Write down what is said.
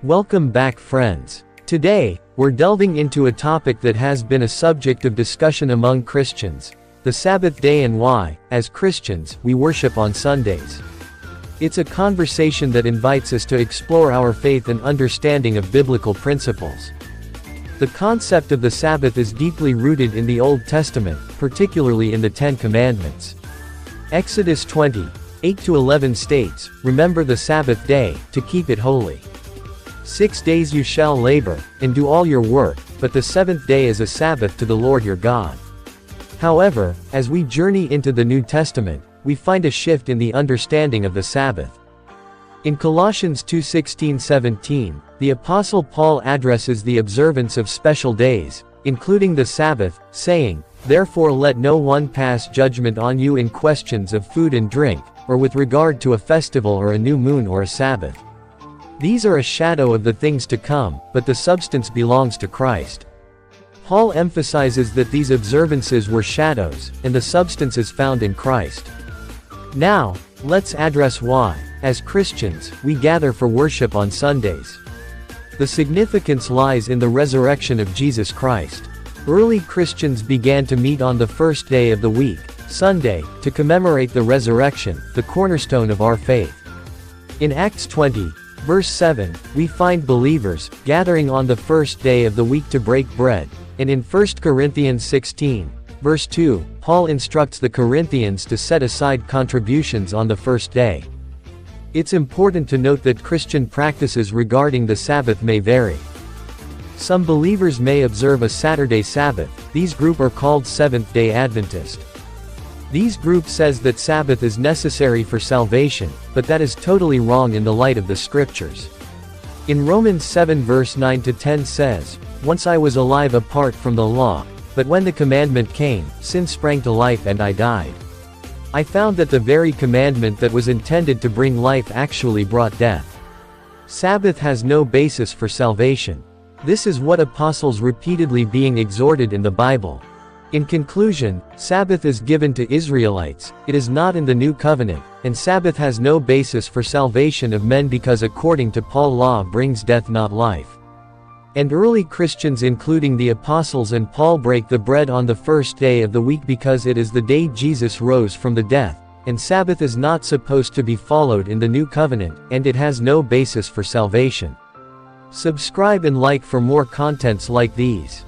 Welcome back, friends. Today, we're delving into a topic that has been a subject of discussion among Christians: the Sabbath day and why, as Christians, we worship on Sundays. It's a conversation that invites us to explore our faith and understanding of biblical principles. The concept of the Sabbath is deeply rooted in the Old Testament, particularly in the Ten Commandments. Exodus 20:8-11 states, "Remember the Sabbath day, to keep it holy. 6 days you shall labor, and do all your work, but the seventh day is a Sabbath to the Lord your God." However, as we journey into the New Testament, we find a shift in the understanding of the Sabbath. In Colossians 2:16-17, the Apostle Paul addresses the observance of special days, including the Sabbath, saying, "Therefore let no one pass judgment on you in questions of food and drink, or with regard to a festival or a new moon or a Sabbath. These are a shadow of the things to come, but the substance belongs to Christ." Paul emphasizes that these observances were shadows, and the substance is found in Christ. Now, let's address why, as Christians, we gather for worship on Sundays. The significance lies in the resurrection of Jesus Christ. Early Christians began to meet on the first day of the week, Sunday, to commemorate the resurrection, the cornerstone of our faith. In Acts 20, Verse 7, we find believers gathering on the first day of the week to break bread, and in 1 Corinthians 16, verse 2, Paul instructs the Corinthians to set aside contributions on the first day. It's important to note that Christian practices regarding the Sabbath may vary. Some believers may observe a Saturday Sabbath. These group are called Seventh-day Adventist. These group says that Sabbath is necessary for salvation, but that is totally wrong in the light of the Scriptures. In Romans 7 verse 9-10 says, "Once I was alive apart from the law, but when the commandment came, sin sprang to life and I died. I found that the very commandment that was intended to bring life actually brought death." Sabbath has no basis for salvation. This is what apostles repeatedly being exhorted in the Bible. In conclusion, Sabbath is given to Israelites, it is not in the New Covenant, and Sabbath has no basis for salvation of men because according to Paul law brings death not life. And early Christians including the apostles and Paul break the bread on the first day of the week because it is the day Jesus rose from the death, and Sabbath is not supposed to be followed in the New Covenant, and it has no basis for salvation. Subscribe and like for more contents like these.